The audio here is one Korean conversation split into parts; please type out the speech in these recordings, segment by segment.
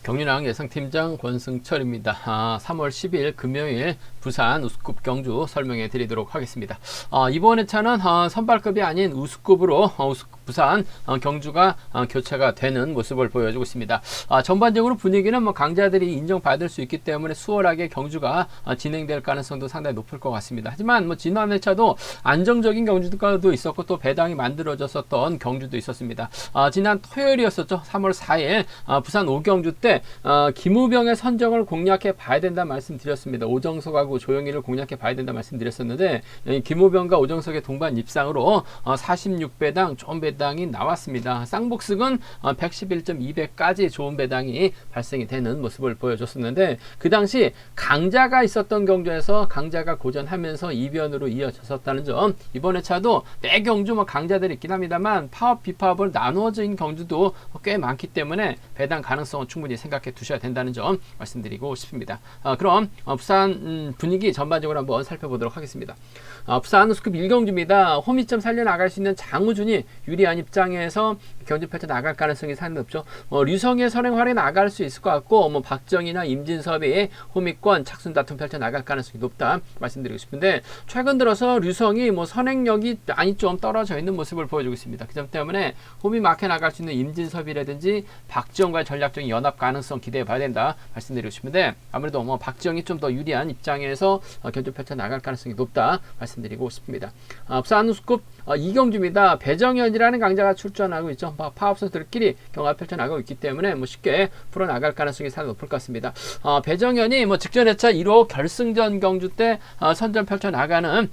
경륜왕 예상팀장 권승철입니다. 3월 10일 금요일 부산 우수급 경주 설명해 드리도록 하겠습니다. 이번 회차는 선발급이 아닌 우수급으로 부산 경주가 교체가 되는 모습을 보여주고 있습니다. 전반적으로 분위기는 강자들이 인정받을 수 있기 때문에 수월하게 경주가 진행될 가능성도 상당히 높을 것 같습니다. 하지만 지난 회차도 안정적인 경주도 있었고 또 배당이 만들어졌었던 경주도 있었습니다. 지난 토요일이었었죠. 3월 4일 부산 5경주 때 김우병의 선정을 공략해 봐야 된다 말씀드렸습니다. 오정석하고 조영희를 공략해 봐야 된다 말씀드렸었는데 김우병과 오정석의 동반 입상으로 46배당 좋은 배당이 나왔습니다. 쌍복승은 111.2배까지 좋은 배당이 발생이 되는 모습을 보여줬었는데 그 당시 강자가 있었던 경주에서 강자가 고전하면서 이변으로 이어졌었다는 점, 이번 회차도 매 경주 강자들이 있긴 합니다만 파업 비파업을 나누어진 경주도 꽤 많기 때문에 배당 가능성은 충분히 생각해 두셔야 된다는 점 말씀드리고 싶습니다. 그럼 부산 분위기 전반적으로 한번 살펴보도록 하겠습니다. 부산 우수급 1경주입니다. 홈이점 살려나갈 수 있는 장우준이 유리한 입장에서 경주 펼쳐 나갈 가능성이 상당히 높죠. 류성의 선행활에 나갈 수 있을 것 같고 박정희나 임진섭이 홈이권 착순 다툼 펼쳐 나갈 가능성이 높다 말씀드리고 싶은데, 최근 들어서 류성이 선행력이 많이 좀 떨어져 있는 모습을 보여주고 있습니다. 그 점 때문에 홈이 막혀 나갈 수 있는 임진섭이라든지 박지영과의 전략적인 연합 가능성 기대해 봐야 된다 말씀드리고 싶은데, 아무래도 박지영이 좀 더 유리한 입장에서 경주 펼쳐 나갈 가능성이 높다 말씀드리고 싶습니다. 부산 우수급 2경주입니다. 배정현이라는 강자가 출전하고 있죠. 파업 선수들끼리 경합 펼쳐나가고 있기 때문에 쉽게 풀어나갈 가능성이 상당히 높을 것 같습니다. 배정현이 직전 회차 1호 결승전 경주 때 선전 펼쳐나가는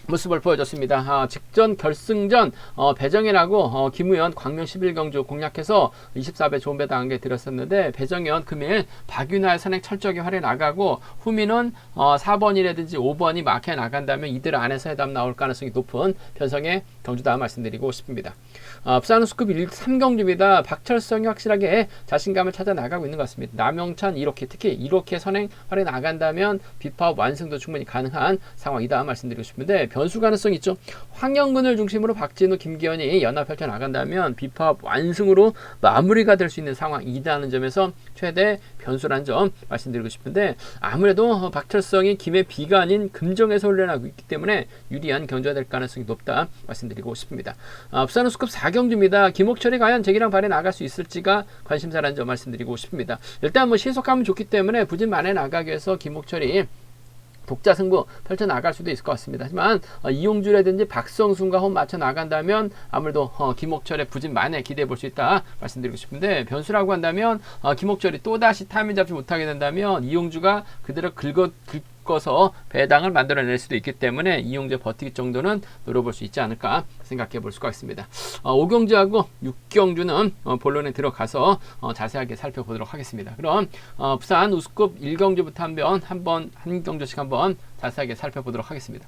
모습을 보여줬습니다. 직전 결승전 배정현하고 김우현 광명 11경주 공략해서 24배 좋은 배당 한 개 들었었는데, 배정현 금일 박윤하의 선행 철저하게 활에 나가고 후미는 4번이라든지 5번이 막혀 나간다면 이들 안에서 해답 나올 가능성이 높은 편성의 경주다 말씀드리고 싶습니다. 부산 우수급 3경주입니다. 박철성이 확실하게 자신감을 찾아 나가고 있는 것 같습니다. 남영찬 1호키, 특히 1호키의 선행 활에 나간다면 비파업 완승도 충분히 가능한 상황이다 말씀드리고 싶은데, 변수 가능성이 있죠. 황영근을 중심으로 박진우, 김기현이 연합 펼쳐 나간다면 비파업 완승으로 마무리가 될 수 있는 상황이라는 점에서 최대 변수라는 점 말씀드리고 싶은데, 아무래도 박철성이 김의 비가 아닌 금정에서 훈련하고 있기 때문에 유리한 경주가 될 가능성이 높다 말씀드리고 싶습니다. 부산 우수급 4경주입니다. 김옥철이 과연 제기랑 발에 나갈 수 있을지가 관심사라는 점 말씀드리고 싶습니다. 일단 시속감은 좋기 때문에 부진 만에 나가기 위해서 김옥철이 독자 승부 펼쳐 나갈 수도 있을 것 같습니다. 하지만 이용주라든지 박성순과 홈 맞춰 나간다면 아무래도 김옥철의 부진 만에 기대해 볼 수 있다 말씀드리고 싶은데, 변수라고 한다면 김옥철이 또다시 타이밍 잡지 못하게 된다면 이용주가 그대로 긁어서 배당을 만들어낼 수도 있기 때문에 이용주의 버티기 정도는 노려볼 수 있지 않을까 생각해 볼 수가 있습니다. 5경주하고 6경주는 본론에 들어가서 자세하게 살펴보도록 하겠습니다. 그럼 부산 우수급 1경주부터 한 경주씩 한번 자세하게 살펴보도록 하겠습니다.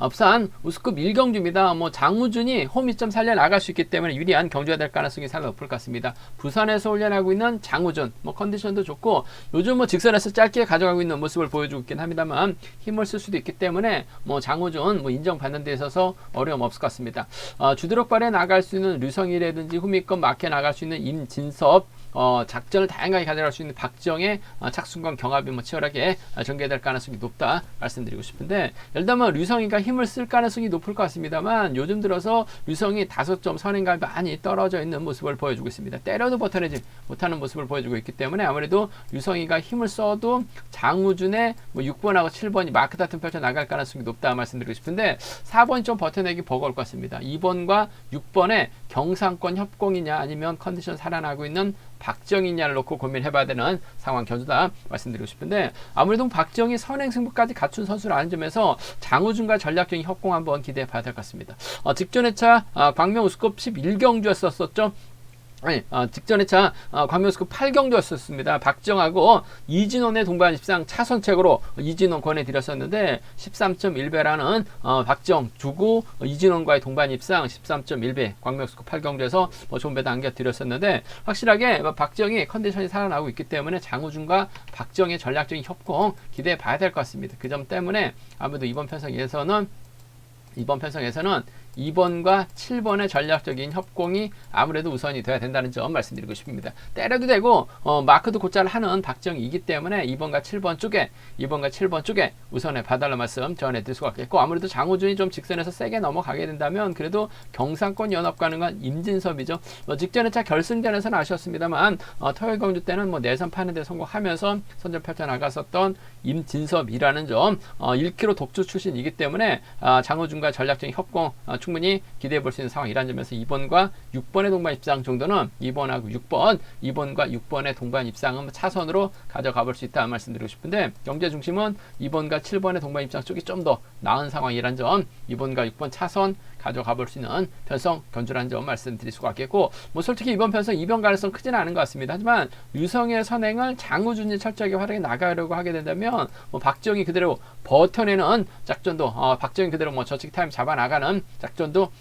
부산 우수급 1경주입니다. 장우준이 홈 2점 살려 나갈 수 있기 때문에 유리한 경주가 될 가능성이 상당히 높을 것 같습니다. 부산에서 훈련하고 있는 장우준, 컨디션도 좋고 요즘 직선에서 짧게 가져가고 있는 모습을 보여주고 있긴 합니다만 힘을 쓸 수도 있기 때문에 장우준 인정받는 데 있어서 어려움 없을 것 같습니다. 주드럭발에 나갈 수 있는 류성이라든지 후미권 막혀 나갈 수 있는 임진섭, 작전을 다양하게 가져갈 수 있는 박정의 착순과 경합이 치열하게 전개될 가능성이 높다 말씀드리고 싶은데, 일단 류성이가 힘을 쓸 가능성이 높을 것 같습니다만 요즘 들어서 류성이 5점 선행감이 많이 떨어져 있는 모습을 보여주고 있습니다. 때려도 버텨내지 못하는 모습을 보여주고 있기 때문에 아무래도 류성이가 힘을 써도 장우준의 6번하고 7번이 마크 다툼 펼쳐 나갈 가능성이 높다 말씀드리고 싶은데, 4번이 좀 버텨내기 버거울 것 같습니다. 2번과 6번의 경상권 협공이냐 아니면 컨디션 살아나고 있는 박정희냐를 놓고 고민해봐야 되는 상황 경주다 말씀드리고 싶은데, 아무래도 박정희 선행 승부까지 갖춘 선수라는 점에서 장우준과 전략적인 협공 한번 기대해봐야 될 것 같습니다. 직전 회차 광명 우수급 11경주였었죠. 직전 회차 광명우수급 8경주였었습니다. 박정하고 이진원의 동반 입상 차선책으로 이진원 권해드렸었는데 13.1배라는 박정 주고 이진원과의 동반 입상 13.1배 광명우수급 8경주에서 좋은 배당 안겨드렸었는데, 확실하게 박정이 컨디션이 살아나고 있기 때문에 장우준과 박정의 전략적인 협공 기대해 봐야 될 것 같습니다. 그 점 때문에 아무래도 이번 편성에서는 2번과 7번의 전략적인 협공이 아무래도 우선이 돼야 된다는 점 말씀드리고 싶습니다. 때려도 되고 마크도 곧잘 하는 박정희이기 때문에 2번과 7번 쪽에 우선에 봐달라는 말씀 전해드릴 수가 있겠고, 아무래도 장호준이 좀 직선에서 세게 넘어가게 된다면 그래도 경상권 연합가능한 임진섭이죠. 직전에 차 결승전에서는 아쉬웠습니다만 토요일 경주 때는 내선 파는 데 성공하면서 선전 펼쳐 나갔었던 임진섭이라는 점, 1km 독주 출신이기 때문에 장호준과 전략적인 협공 충분히 기대해 볼 수 있는 상황이라는 점에서 2번과 6번의 동반 입상 정도는 2번과 6번의 동반 입상은 차선으로 가져가 볼 수 있다 말씀드리고 싶은데, 경제 중심은 2번과 7번의 동반 입상 쪽이 좀 더 나은 상황이라는 점, 2번과 6번 차선 가져가 볼 수 있는 편성 견주라는 점 말씀드릴 수가 있겠고, 솔직히 이번 편성 이변 가능성 크지는 않은 것 같습니다. 하지만 유성의 선행을 장우준이 철저하게 활용해 나가려고 하게 된다면 박정희 그대로 버텨내는 작전도, 박정희 그대로 저측 타임 잡아 나가는 작전도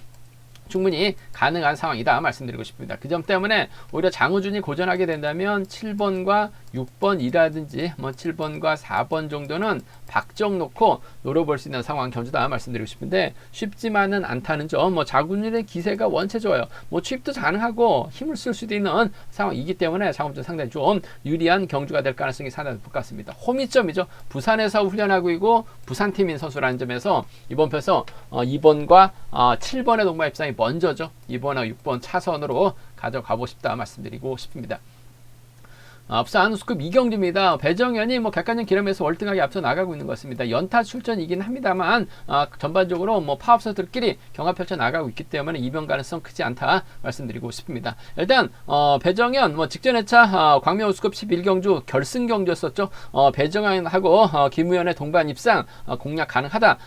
충분히 가능한 상황이다 말씀드리고 싶습니다. 그 점 때문에 오히려 장우준이 고전하게 된다면 7번과 6번이라든지 7번과 4번 정도는 박정 놓고 노려볼 수 있는 상황 견주다 말씀드리고 싶은데, 쉽지만은 않다는 점, 장우준의 기세가 원체 좋아요. 취입도 가능하고 힘을 쓸 수도 있는 상황이기 때문에 장우준 상당히 좀 유리한 경주가 될 가능성이 상당히 높을 것 같습니다. 호미점이죠. 부산에서 훈련하고 있고 부산팀인 선수라는 점에서 이번 편에서 2번과 7번의 동반 입상이 먼저죠. 2번과 6번 차선으로 가져가고 싶다 말씀드리고 싶습니다. 부산 우스급 이경주입니다. 배정현이 객관적 기록에서 월등하게 앞서 나가고 있는 것 같습니다. 연타 출전이긴 합니다만 전반적으로 파업 선수들끼리 경합 펼쳐 나가고 있기 때문에 이변 가능성 크지 않다 말씀드리고 싶습니다. 일단 배정현 직전 회차 광명 우스급 11경주 결승 경주였었죠. 배정현하고 김우현의 동반 입상 공략 가능하다.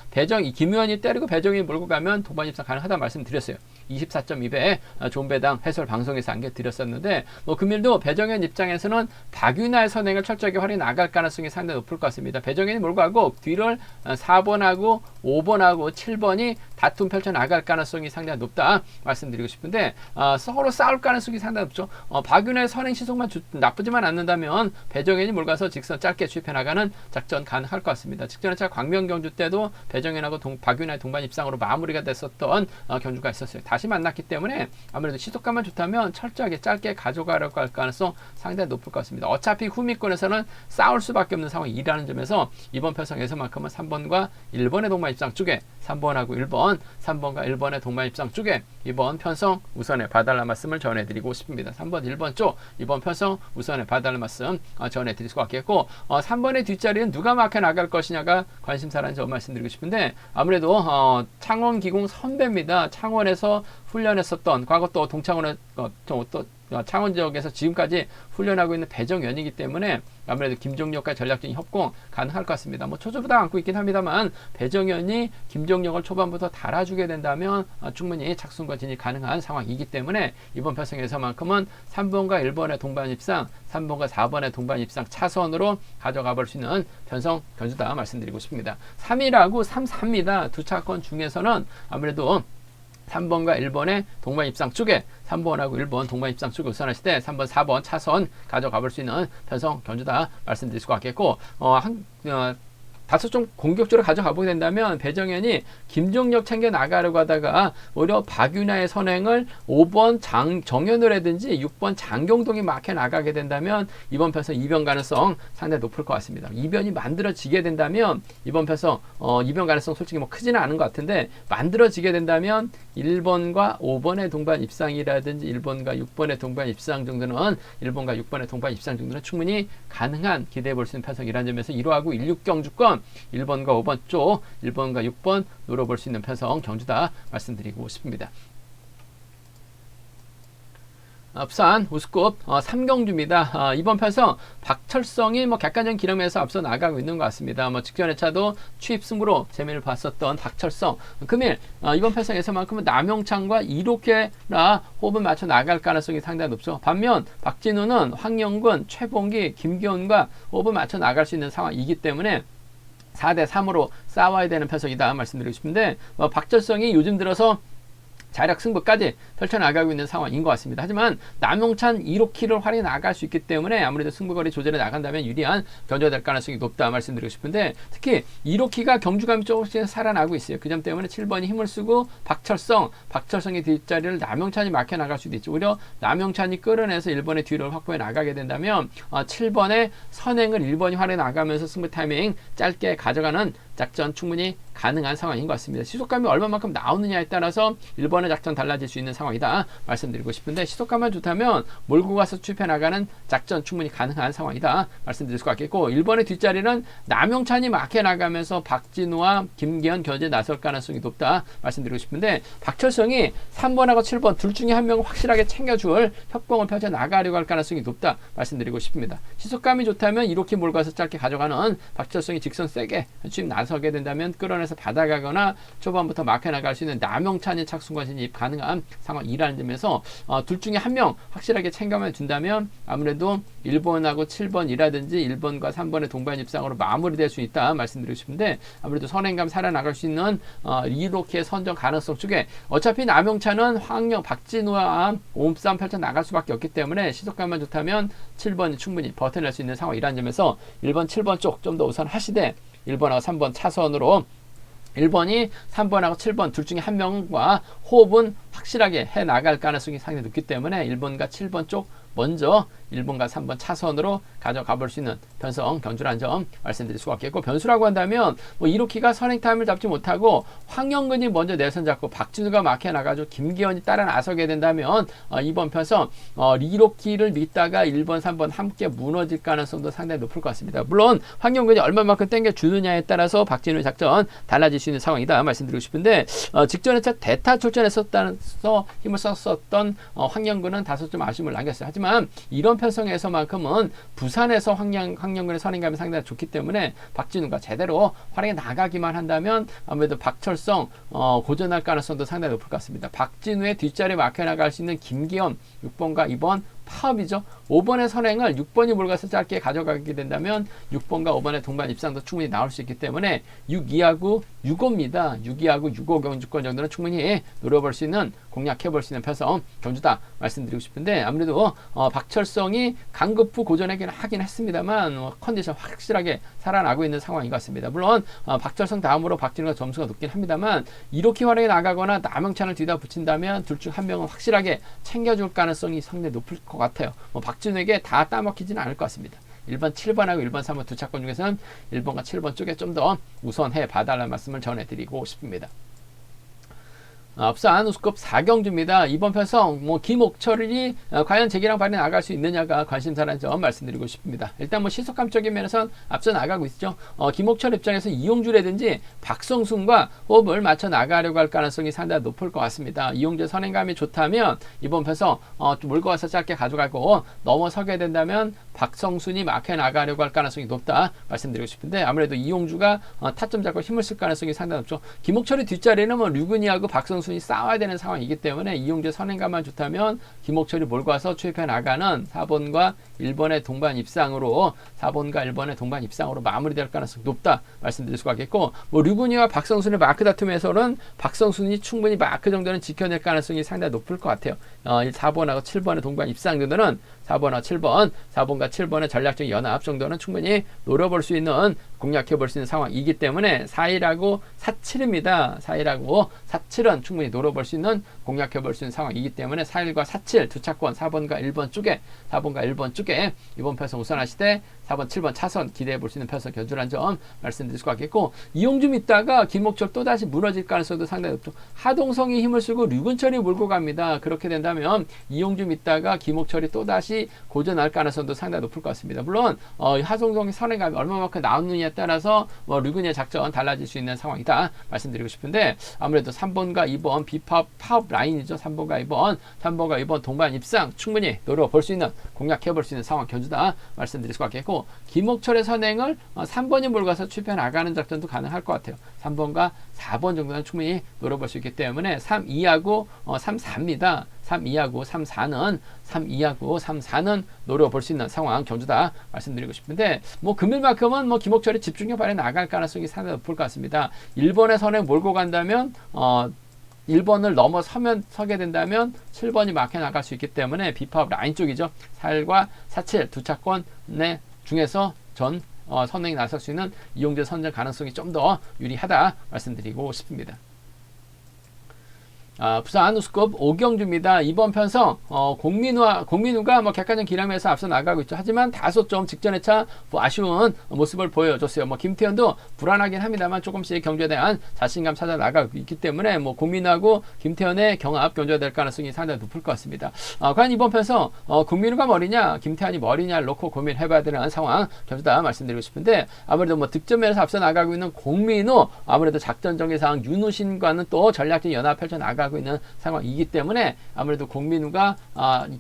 김우현이 때리고 배정현이 몰고 가면 동반 입상 가능하다 말씀드렸어요. 24.2배 좋은 배당 해설 방송에서 안겨드렸었는데, 금일도 배정현 입장에서는 박윤아의 선행을 철저하게 활용해 나갈 가능성이 상당히 높을 것 같습니다. 배정현이 몰고 가고 뒤를 4번하고 5번하고 7번이 다툼 펼쳐 나갈 가능성이 상당히 높다 말씀드리고 싶은데, 서로 싸울 가능성이 상당히 높죠. 박윤아의 선행 시속만 나쁘지만 않는다면 배정현이 몰고 가서 직선 짧게 추입해 나가는 작전 가능할 것 같습니다. 직전에 광명 경주 때도 배정현하고 박윤아의 동반 입상으로 마무리가 됐었던 경주가 있었어요. 다시 만났기 때문에 아무래도 시속감만 좋다면 철저하게 짧게 가져가려고 할 가능성 상당히 높을 것 같습니다. 어차피 후미권에서는 싸울 수밖에 없는 상황이라는 점에서 이번 편성에서만큼은 3번과 1번의 동반 입상 쪽에 3번하고 3번과 1번의 동반 입상 쪽에 이번 편성 우선에 봐달라는 말씀을 전해드리고 싶습니다. 3번, 1번 쪽 이번 편성 우선에 봐달라는 말씀 전해드릴 수가 있겠고, 3번의 뒷자리는 누가 막혀 나갈 것이냐가 관심사라는 점 말씀드리고 싶은데, 아무래도 창원 기공 선배입니다. 창원에서 훈련했었던, 과거 또 동창원에 창원 지역에서 지금까지 훈련하고 있는 배정현이기 때문에 아무래도 김종력과 전략적인 협공 가능할 것 같습니다. 초조부담 안고 있긴 합니다만 배정현이 김종력을 초반부터 달아주게 된다면 충분히 착순과 진입 가능한 상황이기 때문에 이번 편성에서만큼은 3번과 1번의 동반 입상, 3번과 4번의 동반 입상 차선으로 가져가 볼 수 있는 편성 견주다 말씀드리고 싶습니다. 3이라고 3, 4입니다. 두 차권 중에서는 아무래도 3번과 1번의 동반 입상 쪽에 3번하고 1번 동반 입상 쪽에 우선하실 때 3번, 4번 차선 가져가 볼 수 있는 편성 견주다 말씀드릴 수가 있겠고, 다소 좀 공격적으로 가져가 보게 된다면 배정현이 김종력 챙겨 나가려고 하다가 오히려 박윤아의 선행을 5번 정현우라든지 6번 장경동이 막혀 나가게 된다면 이번 편성 이변 가능성 상당히 높을 것 같습니다. 이변이 만들어지게 된다면 이번 편성 이변 가능성 솔직히 크지는 않은 것 같은데, 만들어지게 된다면 1번과 5번의 동반 입상이라든지 1번과 6번의 동반 입상 정도는 1번과 6번의 동반 입상 정도는 충분히 가능한 기대해 볼 수 있는 편성이라는 점에서 1호하고 16경주권 1번과 5번 쪽 1번과 6번 노려볼 수 있는 편성 경주다 말씀드리고 싶습니다. 부산 우스급 3경주입니다. 이번 편성 박철성이 객관적인 기록에서 앞서 나가고 있는 것 같습니다. 직전 회차도 추입 승부로 재미를 봤었던 박철성, 금일 이번 편성에서만큼은 남용창과 이로케라 호흡을 맞춰 나갈 가능성이 상당히 높죠. 반면 박진우는 황영근, 최봉기, 김기훈과 호흡을 맞춰 나갈 수 있는 상황이기 때문에 4대3으로 싸워야 되는 편성이다 말씀드리고 싶은데, 박철성이 요즘 들어서 자력 승부까지 펼쳐나가고 있는 상황인 것 같습니다. 하지만 남용찬 1호키를 활용해 나갈 수 있기 때문에 아무래도 승부거리 조절에 나간다면 유리한 견제가 될 가능성이 높다 말씀드리고 싶은데, 특히 1호키가 경주감이 조금씩 살아나고 있어요. 그 점 때문에 7번이 힘을 쓰고 박철성의 뒷자리를 남용찬이 막혀 나갈 수도 있죠. 오히려 남용찬이 끌어내서 1번의 뒤를 확보해 나가게 된다면 7번의 선행을 1번이 활용해 나가면서 승부 타이밍 짧게 가져가는 작전 충분히 가능한 상황인 것 같습니다. 시속감이 얼마만큼 나오느냐에 따라서 1번의 작전 달라질 수 있는 상황이다 말씀드리고 싶은데, 시속감만 좋다면 몰고 가서 추입해 나가는 작전 충분히 가능한 상황이다 말씀드릴 수 같겠고, 1번의 뒷자리는 남용찬이 막혀 나가면서 박진우와 김기현 견제에 나설 가능성이 높다 말씀드리고 싶은데, 박철성이 3번하고 7번 둘 중에 한 명을 확실하게 챙겨줄 협공을 펼쳐 나가려고 할 가능성이 높다 말씀드리고 싶습니다. 시속감이 좋다면 이렇게 몰고 가서 짧게 가져가는 박철성이 직선 세게 추입 나서게 된다면 끌어내서 받아가거나 초반부터 막혀 나갈 수 있는 남용찬이 착순간 진입 가능한 상황이라는 점에서 둘 중에 한 명 확실하게 챙겨만 준다면 아무래도 1번하고 7번이라든지 1번과 3번의 동반 입상으로 마무리될 수 있다 말씀드리고 싶은데, 아무래도 선행감 살아나갈 수 있는 이렇게 선정 가능성 쪽에 어차피 남용찬은 황영 박진우와 몸싸움 펼쳐 나갈 수밖에 없기 때문에 시속감만 좋다면 7번이 충분히 버텨낼 수 있는 상황이라는 점에서 1번 7번 쪽 좀 더 우선 하시되 1번하고 3번 차선으로 1번이 3번하고 7번 둘 중에 한 명과 호흡은 확실하게 해 나갈 가능성이 상당히 높기 때문에 1번과 7번 쪽 먼저 1번과 3번 차선으로 가져가 볼 수 있는 편성 견주라는 점 말씀드릴 수가 없겠고, 변수라고 한다면 1호키가 선행 타임을 잡지 못하고 황영근이 먼저 내선 잡고 박진우가 막혀 나가지고 김기현이 따라 나서게 된다면 이번 편성 1호키를 믿다가 1번 3번 함께 무너질 가능성도 상당히 높을 것 같습니다. 물론 황영근이 얼마만큼 땡겨주느냐에 따라서 박진우의 작전 달라질 수 있는 상황이다 말씀드리고 싶은데, 직전에 대타 출전했었다서 힘을 썼었던 황영근은 다소 좀 아쉬움을 남겼어요. 하지만 이런 편성에서만큼은 부산에서 황영근의 선행감이 상당히 좋기 때문에 박진우가 제대로 활용해 나가기만 한다면 아무래도 박철성 고전할 가능성도 상당히 높을 것 같습니다. 박진우의 뒷자리에 막혀 나갈 수 있는 김기현 6번과 2번 파업이죠. 5번의 선행을 6번이 몰가서 짧게 가져가게 된다면 6번과 5번의 동반 입상도 충분히 나올 수 있기 때문에 6, 2하고 6호입니다. 6, 2하고 6호 경주권 정도는 충분히 노려볼 수 있는, 공략해볼 수 있는 편성 경주다 말씀드리고 싶은데, 아무래도 박철성이 강급 후 고전하긴 하긴 했습니다만 컨디션 확실하게 살아나고 있는 상황인 것 같습니다. 물론 박철성 다음으로 박진우가 점수가 높긴 합니다만 이렇게 활용해 나가거나 남용찬을 뒤다 붙인다면 둘 중 한 명은 확실하게 챙겨줄 가능성이 상당히 높을 것 같아요. 박진우에게 다 따먹히지는 않을 것 같습니다. 1번 7번하고 1번 3번 두 차권 중에서는 1번과 7번 쪽에 좀 더 우선해 봐달라는 말씀을 전해드리고 싶습니다. 앞선 우수급 4경주입니다. 이번 편성 김옥철이 과연 재기랑 발이 나갈 수 있느냐가 관심사라는 점 말씀드리고 싶습니다. 일단 시속감적인 면에서는 앞서 나가고 있죠. 김옥철 입장에서 이용주라든지 박성순과 호흡을 맞춰 나가려고 할 가능성이 상당히 높을 것 같습니다. 이용주의 선행감이 좋다면 이번 편성 몰고 와서 짧게 가져가고 넘어서게 된다면 박성순이 막혀 나가려고 할 가능성이 높다 말씀드리고 싶은데, 아무래도 이용주가 타점 잡고 힘을 쓸 가능성이 상당히 높죠. 김옥철의 뒷자리는 류근희하고 박성순이 싸워야 되는 상황이기 때문에 이용주의 선행감만 좋다면 김옥철이 몰고 와서 추입해 나가는 4번과 1번의 동반 입상으로 4번과 1번의 동반 입상으로 마무리될 가능성이 높다 말씀드릴 수가 있겠고, 류근희와 박성순의 마크 다툼에서는 박성순이 충분히 마크 정도는 지켜낼 가능성이 상당히 높을 것 같아요. 4번하고 7번의 동반 입상 정도는 4번과 7번의 전략적 연합 정도는 충분히 노려볼 수 있는, 공략해볼 수 있는 상황이기 때문에 4일하고 4.7입니다. 4일하고 4.7은 충분히 노려볼 수 있는, 공략해볼 수 있는 상황이기 때문에 4.1과 4.7 두 차권 4번과 1번 쪽에 이번 편성 우선하시되 4번 7번 차선 기대해볼 수 있는 편성 견주라는 점 말씀드릴 수가 있겠고, 이용주 믿다가 김옥철 또다시 무너질 가능성도 상당히 높죠. 하동성이 힘을 쓰고 류근철이 몰고 갑니다. 그렇게 된다면 이용주 믿다가 김옥철이 또다시 고전할 가능성도 상당히 높을 것 같습니다. 물론 하동성의 선행감이 얼마만큼 나오느냐에 따라서 류근희의 작전 달라질 수 있는 상황이다 말씀드리고 싶은데, 아무래도 3번과 2번 파업 라인이죠. 3번과 2번 동반 입상 충분히 노려볼 수 있는, 공략해볼 수 있는 상황 견주다 말씀드릴 수가 있겠고, 김옥철의 선행을 3번이 몰가서 추입해 나가는 작전도 가능할 것 같아요. 3번과 4번 정도는 충분히 노려볼 수 있기 때문에 3, 2하고 3, 4입니다. 3, 2하고 3, 4는 노려볼 수 있는 상황 경주다 말씀드리고 싶은데, 금일만큼은 김옥철이 집중력 발휘 나갈 가능성이 상당히 높을 것 같습니다. 1번의 선행 몰고 간다면 1번을 넘어서게 된다면 7번이 막혀 나갈 수 있기 때문에 비파업 라인 쪽이죠. 4일과 47 두 차권의 중에서 선행이 나설 수 있는 이용재 선정 가능성이 좀 더 유리하다 말씀드리고 싶습니다. 부산 우스컵 오경주입니다. 이번 편성 공민우가 객관적 기량에서 앞서 나가고 있죠. 하지만 다소 좀 직전의 차 아쉬운 모습을 보여줬어요. 김태현도 불안하긴 합니다만 조금씩 경주에 대한 자신감 찾아 나가고 있기 때문에 공민우하고 김태현의 경합 견주가 될 가능성이 상당히 높을 것 같습니다. 과연 이번 편성 공민우가 머리냐 김태현이 머리냐를 놓고 고민해봐야 되는 상황 견주다 말씀드리고 싶은데, 아무래도 득점에서 앞서 나가고 있는 공민우, 아무래도 작전 전개상 윤우신과는 또 전략적 연합 펼쳐 나가고 있는 상황이기 때문에 아무래도 공민우가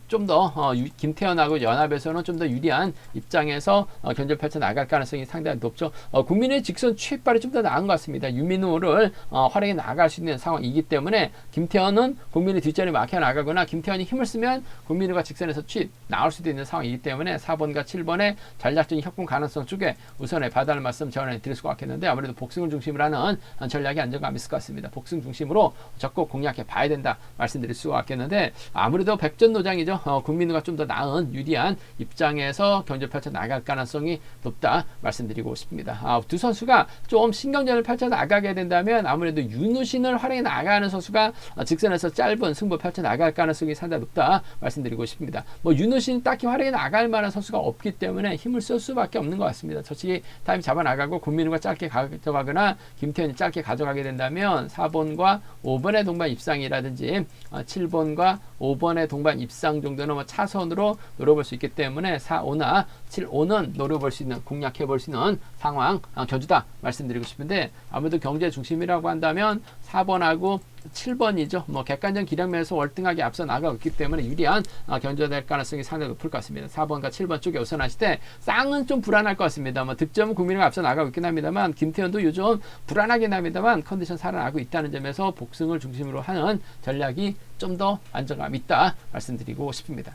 좀 더 김태현하고 연합에서는 좀 더 유리한 입장에서 견제를 펼쳐 나갈 가능성이 상당히 높죠. 국민의 직선 취입발이 좀 더 나은 것 같습니다. 유민우를 활용해 나갈 수 있는 상황이기 때문에 김태현은 국민의 뒷자리 막혀 나가거나 김태현이 힘을 쓰면 국민우가 직선에서 취입 나올 수도 있는 상황이기 때문에 4번과 7번의 전략적인 협공 가능성 쪽에 우선에 봐달라는 말씀 전해 드릴 수가 있겠는데, 아무래도 복승을 중심으로 하는 전략이 안정감이 있을 것 같습니다. 복승 중심으로 적극 공략해 봐야 된다 말씀드릴 수가 있겠는데, 아무래도 백전노장이죠. 국민우가 좀 더 나은 유리한 입장에서 경기를 펼쳐 나갈 가능성이 높다 말씀드리고 싶습니다. 두 선수가 좀 신경전을 펼쳐 나가게 된다면 아무래도 윤우신을 활용해 나가는 선수가 직선에서 짧은 승부 펼쳐 나갈 가능성이 상당히 높다 말씀드리고 싶습니다. 윤우신 딱히 활용해 나갈 만한 선수가 없기 때문에 힘을 쓸 수밖에 없는 것 같습니다. 저치기 타임 잡아 나가고 국민우가 짧게 가져가거나 김태현이 짧게 가져가게 된다면 4번과 5번의 동반 입상이라든지 7번과 5번의 동반 입상 정도는 차선으로 노려볼 수 있기 때문에 4, 5나 7, 5는 노려볼 수 있는, 공략해 볼 수 있는 상황 견주다 말씀드리고 싶은데, 아무래도 경제 중심이라고 한다면 4번하고 7번이죠. 객관적 기량면에서 월등하게 앞서 나가고 있기 때문에 유리한 견주가 될 가능성이 상당히 높을 것 같습니다. 4번과 7번 쪽에 우선하실 때 쌍은 좀 불안할 것 같습니다. 득점은 국민이가 앞서 나가고 있긴 합니다만 김태현도 요즘 불안하긴 합니다만 컨디션 살아나고 있다는 점에서 복승을 중심으로 하는 전략이 좀 더 안정감 있다 말씀드리고 싶습니다.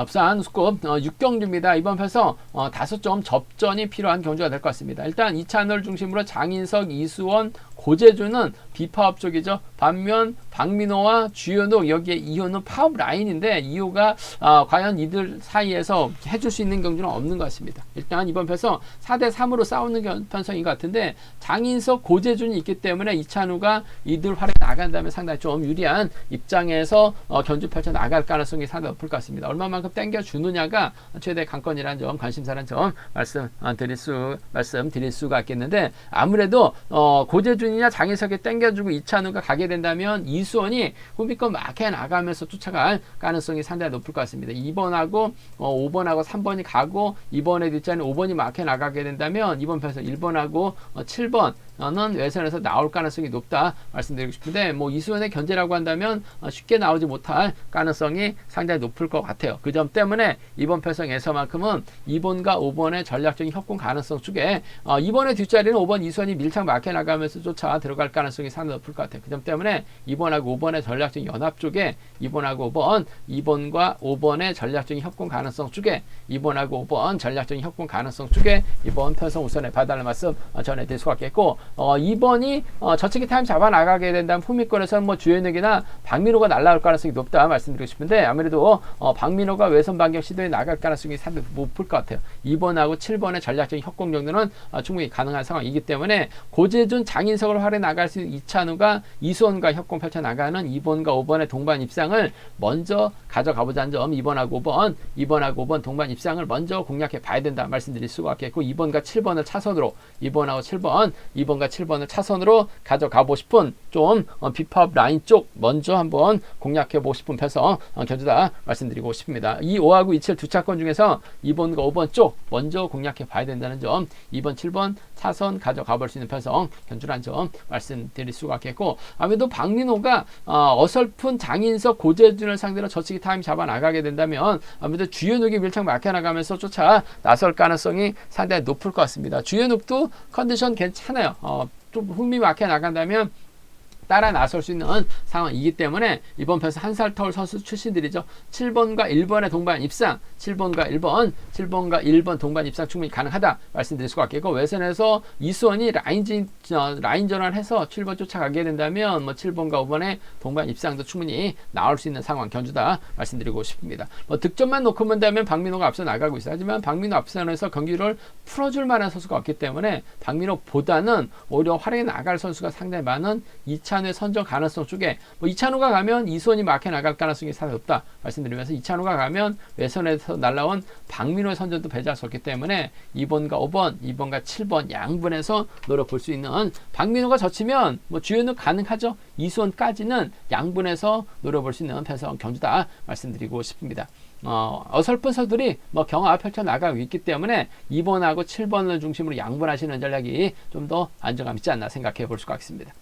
부산 우스컵 6경주입니다. 이번 편에서 다소 좀 접전이 필요한 경주가 될 것 같습니다. 일단 2차널 중심으로 장인석, 이수원, 고재주는 비파업 쪽이죠. 반면 박민호와 주현욱, 여기에 이호는 파업 라인인데 이호가 과연 이들 사이에서 해줄 수 있는 경주는 없는 것 같습니다. 일단 이번 편에서 4대3으로 싸우는 편성인 것 같은데, 장인석, 고재준이 있기 때문에 이찬우가 이들 활에 나간다면 상당히 좀 유리한 입장에서 견주 펼쳐 나갈 가능성이 상당히 높을 것 같습니다. 얼마만큼 땡겨주느냐가 최대 관건이라는 점, 관심사라는 점 말씀드릴 수가 있겠는데, 아무래도 고재준이냐 장인석이 땡겨주고 이찬우가 가게 된다면 이수원이 후미권 막혀 나가면서 쫓아갈 가능성이 상당히 높을 것 같습니다. 2번하고 5번하고 3번이 가고 2번의 뒷자리는 5번이 막혀 나가게 된다면 이번 편에서 1번하고 7번은 외선에서 나올 가능성이 높다 말씀드리고 싶은데, 이수원의 견제라고 한다면 쉽게 나오지 못할 가능성이 상당히 높을 것 같아요. 그 점 때문에 이번 편성에서만큼은 2번과 5번의 전략적인 협공 가능성 쪽에 2번의 뒷자리는 5번 이수원이 밀착 막혀 나가면서 쫓아 들어갈 가능성이 상당히 높을 것 같아요. 그 점 때문에 2번하고 5번의 전략적인 연합 쪽에 2번하고 5번, 2번과 5번의 전략적인 협공 가능성 쪽에 2번하고 5번 전략적인 협공 가능성 쪽에 이번 편성 우선에 봐달라는 말씀 전해드릴 수가 있겠고, 2번이 저측기 타임 잡아 나가게 된다면 후미권에서는 주현욱이나 박민호가 날아올 가능성이 높다 말씀드리고 싶은데, 아무래도 박민호가 외선 반격 시도에 나갈 가능성이 상당히 높을 것 같아요. 2번하고 7번의 전략적인 협공 정도는 충분히 가능한 상황이기 때문에 고재준, 장인석을 활용해 나갈 수 있는 이찬우가 이수원과 협공 펼쳐 나가는 2번과 5번의 동반 입상을 먼저 가져가보자는 점, 2번하고 5번 동반 입상을 먼저 공략해 봐야 된다 말씀드릴 수가 있겠고, 2번과 7번을 차선으로 2번과 7번을 차선으로 가져가고 싶은 좀 비팝 라인 쪽 먼저 한번 공략해 보고 싶은 편성 견주다 말씀드리고 싶습니다. 이 5하고 27 두 차권 중에서 2번과 5번 쪽 먼저 공략해 봐야 된다는 점, 2번, 7번 차선 가져가 볼 수 있는 편성 견주라는 점 말씀드릴 수가 있겠고, 아무래도 박민호가 어설픈 장인석, 고재준을 상대로 저치기 타임 잡아 나가게 된다면 아무래도 주현욱이 밀착 막혀 나가면서 쫓아 나설 가능성이 상당히 높을 것 같습니다. 주현욱도 컨디션 괜찮아요. 좀 흥미 막혀 나간다면 따라 나설 수 있는 상황이기 때문에 이번 편에서 한살 터울 선수 출신들이죠. 7번과 1번의 동반 입상, 7번과 1번 동반 입상 충분히 가능하다 말씀드릴 수가 있겠고, 외선에서 이수원이 라인 전환해서 7번 쫓아가게 된다면 뭐 7번과 5번의 동반 입상도 충분히 나올 수 있는 상황 견주다 말씀드리고 싶습니다. 뭐 득점만 놓고 본다면 박민호가 앞서 나가고 있어요. 하지만 박민호 앞선에서 경기를 풀어줄 만한 선수가 없기 때문에 박민호보다는 오히려 활약에 나갈 선수가 상당히 많은 이찬우의 선정 가능성 쪽에, 뭐 이찬우가 가면 이수원이 막혀 나갈 가능성이 상당히 없다 말씀드리면서, 이찬우가 가면 외선에서 날라온 박민호의 선전도 배제할 수 없기 때문에 2번과 5번, 2번과 7번 양분에서 노려볼 수 있는, 박민호가 젖히면 뭐 주연은 가능하죠. 이수원까지는 양분에서 노려볼 수 있는 편성 경주다 말씀드리고 싶습니다. 어설픈 선수들이 뭐 경합 펼쳐 나가고 있기 때문에 2번하고 7번을 중심으로 양분하시는 전략이 좀 더 안정감 있지 않나 생각해 볼 수가 있습니다.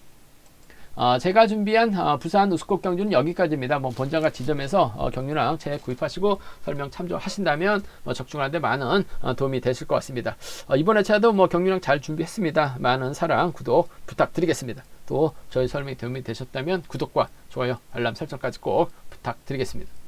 제가 준비한 부산 우스컵 경주는 여기까지입니다. 뭐 본장과 지점에서 경륜왕 책 구입하시고 설명 참조하신다면 뭐 적중하는데 많은 도움이 되실 것 같습니다. 이번 회차도 뭐 경륜왕 잘 준비했습니다. 많은 사랑, 구독 부탁드리겠습니다. 또 저희 설명이 도움이 되셨다면 구독과 좋아요, 알람 설정까지 꼭 부탁드리겠습니다.